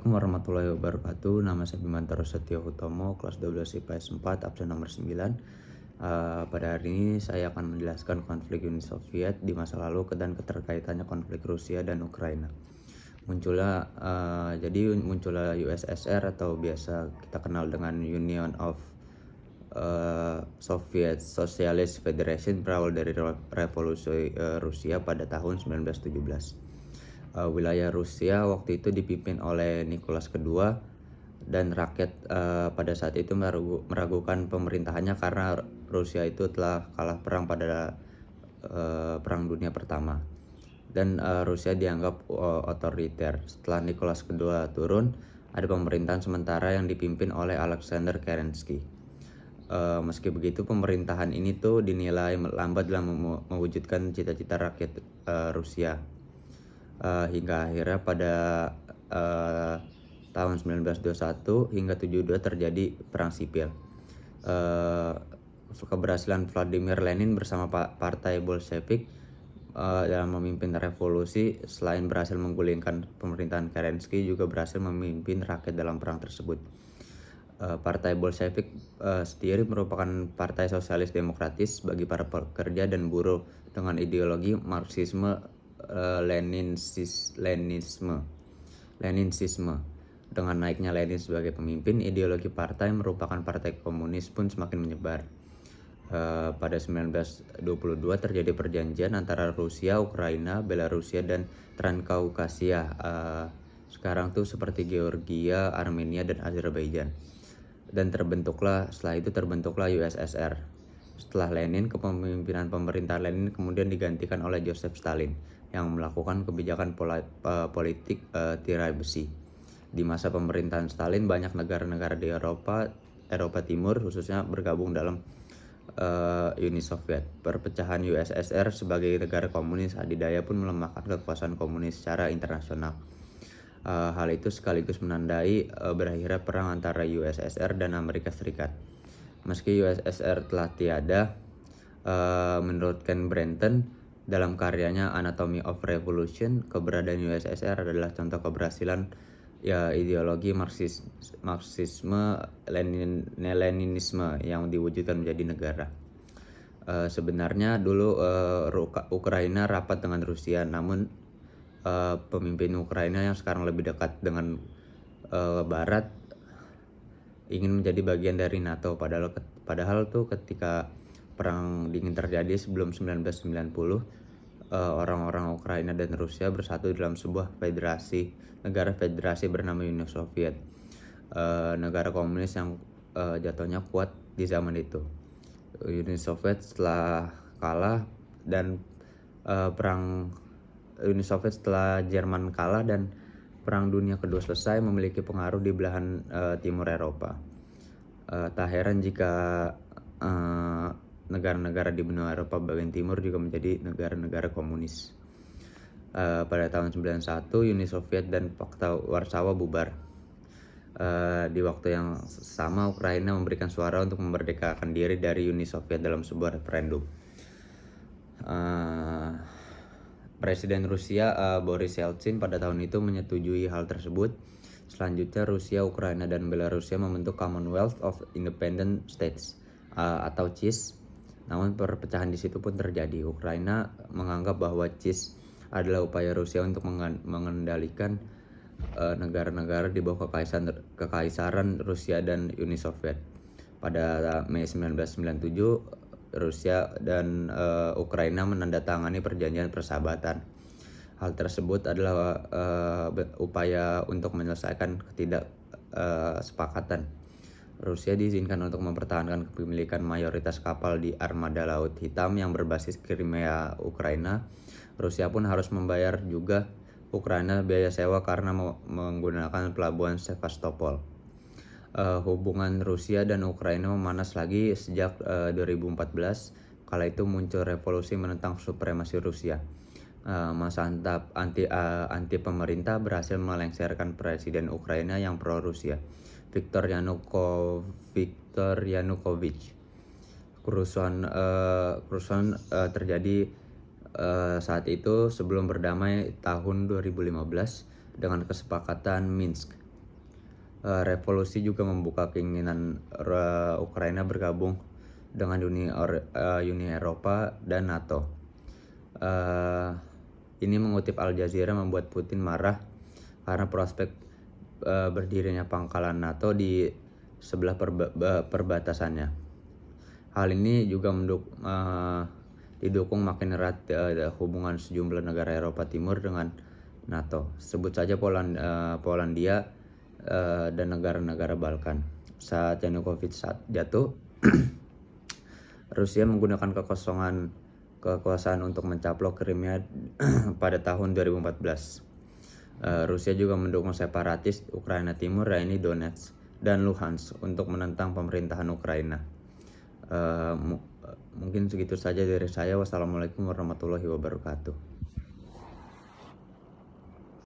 Assalamualaikum warahmatullahi wabarakatuh. Nama saya Bimantoro Setio Hutomo, kelas 12 IPS 4, absen nomor 9. Pada hari ini saya akan menjelaskan konflik Uni Soviet di masa lalu dan keterkaitannya konflik Rusia dan Ukraina. Muncullah USSR atau biasa kita kenal dengan Union of Soviet Socialist Federation, berawal dari revolusi Rusia pada tahun 1917. Wilayah Rusia waktu itu dipimpin oleh Nicholas II, dan rakyat pada saat itu meragukan pemerintahannya karena Rusia itu telah kalah perang pada Perang Dunia Pertama, dan Rusia dianggap otoriter. Setelah Nicholas II turun, ada pemerintahan sementara yang dipimpin oleh Alexander Kerensky. Meski begitu, pemerintahan ini tuh dinilai lambat dalam mewujudkan cita-cita rakyat Rusia. Hingga akhirnya pada tahun 1921 hingga 72 terjadi perang sipil. Keberhasilan Vladimir Lenin bersama Partai Bolshevik dalam memimpin revolusi, selain berhasil menggulingkan pemerintahan Kerensky, juga berhasil memimpin rakyat dalam perang tersebut. Partai Bolshevik sendiri merupakan partai sosialis demokratis bagi para pekerja dan buruh dengan ideologi Marxisme Leninisme. Dengan naiknya Lenin sebagai pemimpin, ideologi partai merupakan partai komunis pun semakin menyebar. Pada 1922 terjadi perjanjian antara Rusia, Ukraina, Belarusia, dan Transkaukasia. Sekarang tuh seperti Georgia, Armenia, dan Azerbaijan. Dan setelah itu terbentuklah USSR. Setelah Lenin, kepemimpinan pemerintah Lenin kemudian digantikan oleh Joseph Stalin yang melakukan kebijakan politik tirai besi. Di masa pemerintahan Stalin, banyak negara-negara di Eropa Timur khususnya bergabung dalam Uni Soviet. Perpecahan USSR sebagai negara komunis adidaya pun melemahkan kekuasaan komunis secara internasional. Hal itu sekaligus menandai berakhirnya perang antara USSR dan Amerika Serikat. Meski USSR telah tiada, menurut Ken Brenton dalam karyanya Anatomy of Revolution, keberadaan USSR adalah contoh keberhasilan ideologi Marxisme Leninisme yang diwujudkan menjadi negara. Sebenarnya dulu Ukraina rapat dengan Rusia, namun pemimpin Ukraina yang sekarang lebih dekat dengan Barat ingin menjadi bagian dari NATO. Padahal tuh ketika perang dingin terjadi sebelum 1990, orang-orang Ukraina dan Rusia bersatu dalam sebuah negara federasi bernama Uni Soviet, negara komunis yang jatuhnya kuat di zaman itu. Uni Soviet setelah kalah dan Uni Soviet setelah Jerman kalah dan Perang Dunia Kedua selesai, memiliki pengaruh di belahan timur Eropa. Tak heran jika negara-negara di benua Eropa bagian timur juga menjadi negara-negara komunis. Pada tahun 1991, Uni Soviet dan Pakta Warsawa bubar. Di waktu yang sama, Ukraina memberikan suara untuk memerdekakan diri dari Uni Soviet dalam sebuah referendum. Presiden Rusia Boris Yeltsin pada tahun itu menyetujui hal tersebut. Selanjutnya Rusia, Ukraina, dan Belarusia membentuk Commonwealth of Independent States atau CIS. Namun perpecahan di situ pun terjadi. Ukraina menganggap bahwa CIS adalah upaya Rusia untuk mengendalikan negara-negara di bawah kekaisaran Rusia dan Uni Soviet. Pada Mei 1997, Rusia dan Ukraina menandatangani perjanjian persahabatan. Hal tersebut adalah upaya untuk menyelesaikan ketidaksepakatan. Rusia diizinkan untuk mempertahankan kepemilikan mayoritas kapal di armada Laut Hitam yang berbasis Crimea Ukraina. Rusia pun harus membayar juga Ukraina biaya sewa karena menggunakan pelabuhan Sevastopol. Hubungan Rusia dan Ukraina memanas lagi sejak 2014. Kala itu muncul revolusi menentang supremasi Rusia. Masa anti pemerintah berhasil melengsarkan presiden Ukraina yang pro Rusia, Viktor Yanukovych. Kerusuhan terjadi saat itu sebelum berdamai tahun 2015 dengan kesepakatan Minsk. Revolusi juga membuka keinginan Ukraina bergabung dengan Uni Eropa dan NATO. Ini mengutip Al Jazeera membuat Putin marah karena prospek berdirinya pangkalan NATO di sebelah perbatasannya. Hal ini juga didukung makin erat hubungan sejumlah negara Eropa Timur dengan NATO. Sebut saja Polandia dan negara-negara Balkan. Saat Yanukovych jatuh, Rusia menggunakan kekuasaan untuk mencaplok Crimea pada tahun 2014. Rusia juga mendukung separatis Ukraina Timur, yaitu Donetsk dan Luhansk, untuk menentang pemerintahan Ukraina. Mungkin segitu saja dari saya. Wassalamualaikum warahmatullahi wabarakatuh.